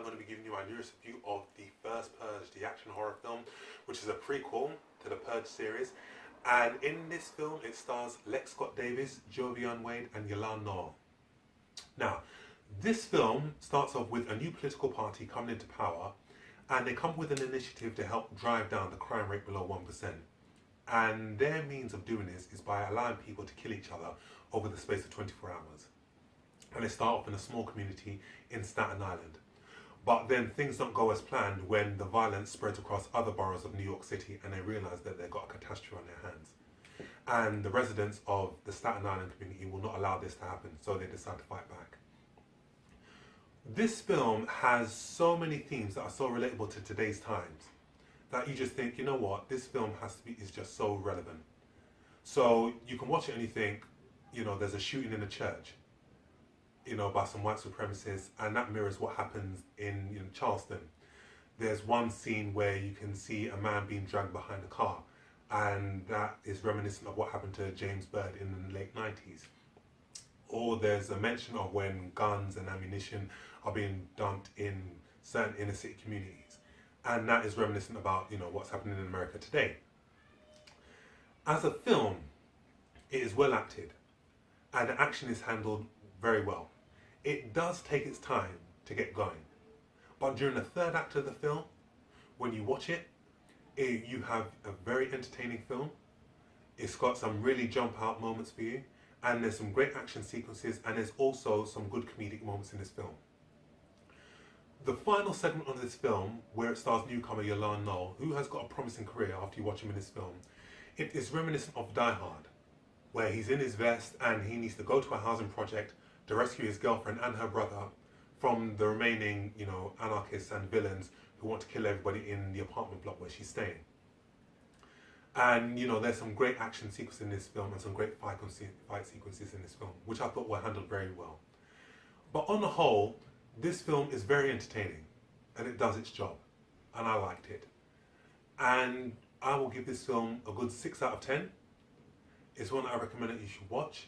I'm going to be giving you my newest review of the first Purge, the action horror film, which is a prequel to the Purge series. And in this film, it stars Lex Scott Davis, Jovian Wade, and Yolande Noel. Now, this film starts off with a new political party coming into power, and they come up with an initiative to help drive down the crime rate below 1%. And their means of doing this is by allowing people to kill each other over the space of 24 hours. And they start off in a small community in Staten Island. But then things don't go as planned when the violence spreads across other boroughs of New York City and they realise that they've got a catastrophe on their hands. And the residents of the Staten Island community will not allow this to happen, so they decide to fight back. This film has so many themes that are so relatable to today's times that you just think, you know what, this film is just so relevant. So you can watch it and you think, you know, there's a shooting in a church, you know, by some white supremacists, and that mirrors what happens in Charleston. There's one scene where you can see a man being dragged behind a car, and that is reminiscent of what happened to James Byrd in the late 90s. Or there's a mention of when guns and ammunition are being dumped in certain inner city communities. And that is reminiscent about, you know, what's happening in America today. As a film, it is well acted, and the action is handled very well. It does take its time to get going, but during the third act of the film, when you watch it, you have a very entertaining film. It's got some really jump out moments for you, and there's some great action sequences, and there's also some good comedic moments in this film. The final segment of this film, where it stars newcomer Yolande Noel, who has got a promising career after you watch him in this film, it is reminiscent of Die Hard, where he's in his vest and he needs to go to a housing project to rescue his girlfriend and her brother from the remaining, you know, anarchists and villains who want to kill everybody in the apartment block where she's staying. And, you know, there's some great action sequences in this film and some great fight sequences in this film, which I thought were handled very well. But on the whole, this film is very entertaining and it does its job, and I liked it. And I will give this film a good 6 out of 10. It's one I recommend that you should watch,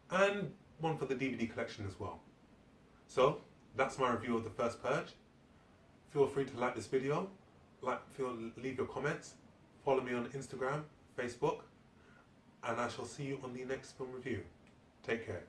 and one for the DVD collection as well. So that's my review of the first Purge. Feel free to like this video, leave your comments, follow me on Instagram, Facebook, and I shall see you on the next film review. Take care.